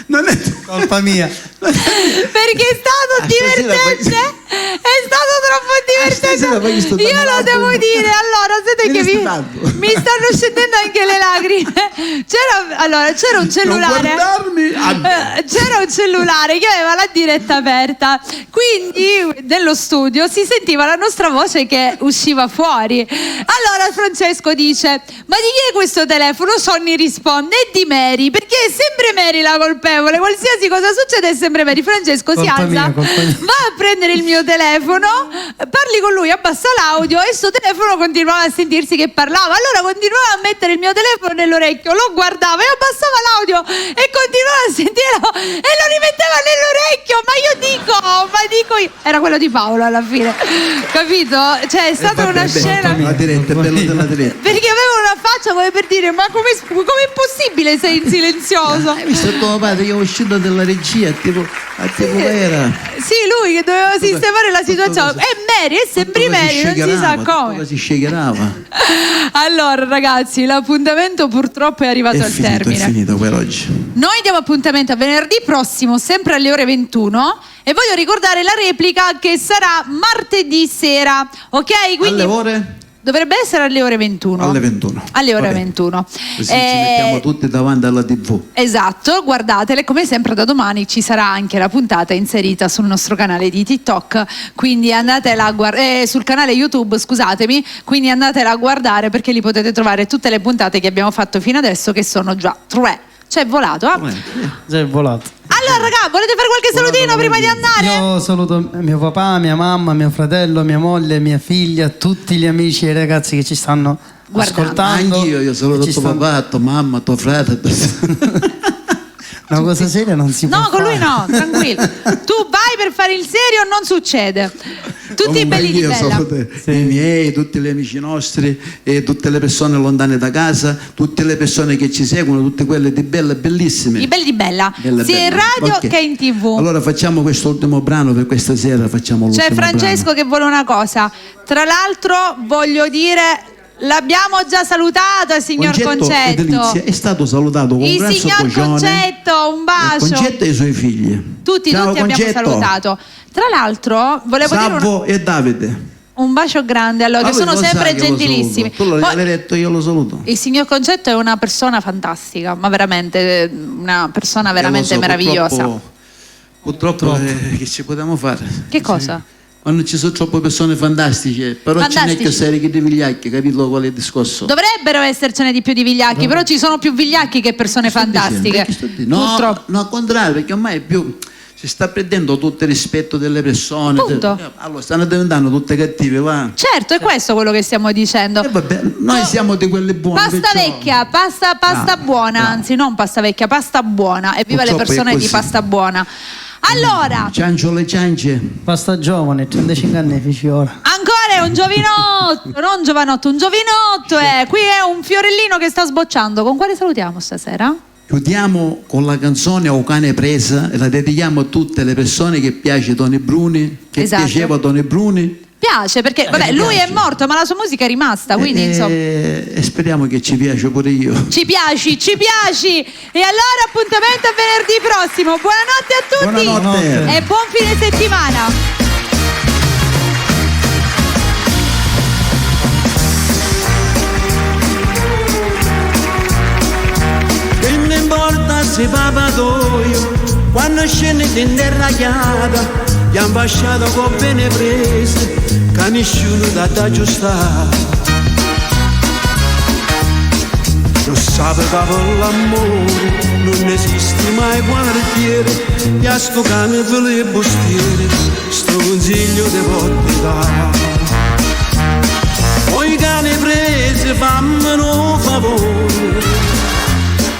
Non è Colpa mia. Perché è stato divertente, è stato troppo stasera poi sto divertente. Io lo dando devo l'altro. dire, allora, sapete Me che ne sto dando. mi stanno scendendo anche le lacrime. C'era un cellulare. Non guardarmi. C'era un cellulare che aveva la diretta aperta, quindi nello studio si sentiva la nostra voce che usciva fuori. Allora Francesco dice: ma di chi è questo telefono? Sonny risponde: è di Mary, perché è sempre Mary la colpevole, qualsiasi cosa succede è sempre Mary. Francesco si Colpa alza, mia, colpa mia. va a prendere il mio telefono, parli con lui, abbassa l'audio e sto telefono continuava a sentirsi che parlava. Allora continuava a mettere il mio telefono nell'orecchio, lo guardava e abbassava l'audio e continuava a sentirlo e lo rimetteva nell'orecchio. Ma io dico io. Era quello di Paolo alla fine, capito? Cioè è stata una scena, La diretta, è bello della diretta. perché aveva una faccia come per dire: ma com'è possibile sei in silenzioso? Hai visto tuo padre che è uscito dalla regia, tipo era? Sì, lui che doveva sistemare la situazione. E Mary, è sempre Mary, non si sa come. Si shakerava. Allora, ragazzi, l'appuntamento purtroppo è arrivato al termine. È finito per oggi. Noi diamo appuntamento a venerdì prossimo, sempre alle ore 21. E voglio ricordare la replica che sarà martedì sera. Ok? Quindi alle ore? Dovrebbe essere alle ore 21. Alle 21. Alle ore 21. Così ci mettiamo tutti davanti alla TV. Esatto, guardatele, come sempre da domani ci sarà anche la puntata inserita sul nostro canale di TikTok, quindi andatela a sul canale YouTube, scusatemi, quindi andatela a guardare perché lì potete trovare tutte le puntate che abbiamo fatto fino adesso, che sono già 3. Cioè è volato, Già è volato. Allora raga, volete fare qualche salutino prima di andare? Io saluto mio papà, mia mamma, mio fratello, mia moglie, mia figlia, tutti gli amici e i ragazzi che ci stanno ascoltando. Anch'io saluto tuo papà, tua mamma, tuo fratello. Una cosa seria non si può No, con fare. lui no, tranquillo. Tu vai per fare il serio, non succede. Tutti belli di io bella. saluto i miei, tutti gli amici nostri, e tutte le persone lontane da casa, tutte le persone che ci seguono, tutte quelle di bella, bellissime. I belli di bella, Bella, sia in bella. radio Ok. che in TV. Allora facciamo quest'ultimo brano per questa sera, facciamo l'ultimo C'è Francesco brano. che vuole una cosa. Tra l'altro voglio dire, l'abbiamo già salutato il signor Concetto. Edilizia è stato salutato con un Il grosso signor bacione. Concetto, un bacio. Concetto e i suoi figli. Tutti Ciao, abbiamo Concetto. salutato. Tra l'altro volevo dire Salvo e Davide. un bacio grande a loro, che Ah, lui sono lo sempre sa che lo gentilissimi. saluto. Tu Poi- l'hai detto, io lo saluto. il signor Concetto è una persona fantastica, ma veramente una persona veramente Lo so, meravigliosa. Purtroppo che ci potevamo fare? Che cosa? Quando ci sono troppe persone fantastiche, però ce n'è Fantastici. che serie che di vigliacchi, capito qual è il discorso? Dovrebbero essercene di più di vigliacchi, però ci sono più vigliacchi che persone fantastiche. Purtroppo. No, al contrario, perché ormai più si sta perdendo tutto il rispetto delle persone. Punto. Allora stanno diventando tutte cattive, va. Certo, è questo quello che stiamo dicendo. E vabbè, noi siamo di quelle buone. Pasta perciò- vecchia, pasta Bravo, buona, bravo. anzi non pasta vecchia, pasta buona. E viva le Purtroppo è persone di così. pasta buona. Allora, Ciancio le ciance. Pasta giovane, 35 anni feci ora. ancora è un giovinotto, non giovanotto, un giovinotto. Qui è un fiorellino che sta sbocciando. Con quale salutiamo stasera? Chiudiamo con la canzone O cane presa e la dedichiamo a tutte le persone che piace Tony Bruni, che Esatto. piaceva Tony Bruni. Piace perché, vabbè, lui è piace. morto, ma la sua musica è rimasta, quindi insomma. E speriamo che ci piace pure io. Ci piaci, ci piaci! E allora appuntamento a venerdì prossimo. Buonanotte a tutti Buonanotte. e buon fine settimana. Che ne importa se papatoio, quando scende in terragliata, gli han lasciato con bene prese, che nessuno da aggiustare. Lo sape che per l'amore non esiste mai quartiere, e a sto cane per le bustiere, sto consiglio te posso dare. Poi cane prese fammi un favore,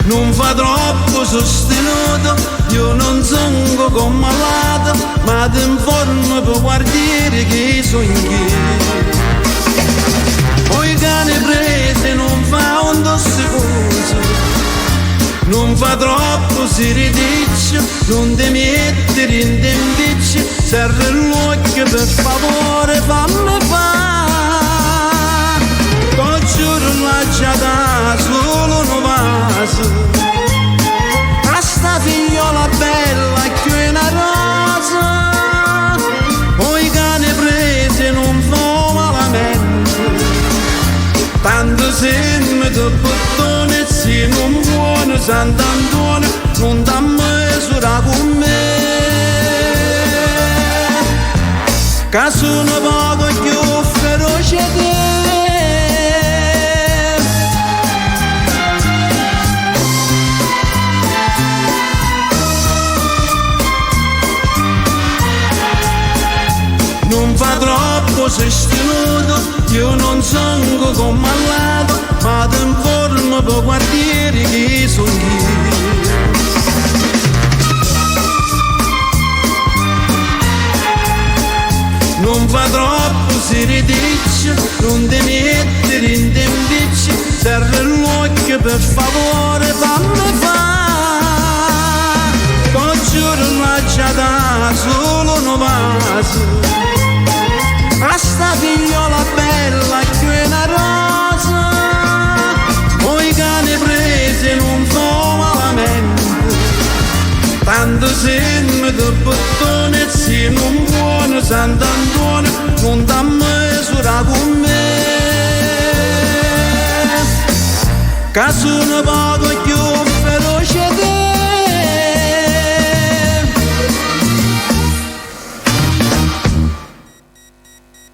non fa troppo sostenuto, io non sono come malato, ma ti informo per quartiere che sono in poi cane prese non fa un secondo, non fa troppo si ridice, non ti mettere in tempiccio, serve l'occhio per favore fammi fare, poi giuro lascia da solo un vaso, a sta figliola bella che è una rosa, poi cane prese non fa malamente, tanto semme di bottone, se non buono Sant'Antonio, non t'ha misura con me. Che sono poco più feroce te. Non fa troppo sostenuto, io non sono come malato, ma ti informo per quartiere che sono io. Non fa troppo si ridice, non ti mettere in tempiccio, serve l'occhio per favore fammi fare, poi giuro lascia da casa, a sta figliola bella che è una rosa, poi cane prese non fa malamente, tanto semme di bottone e se non buono Sant'Antonio non dà misura con me, che sono poco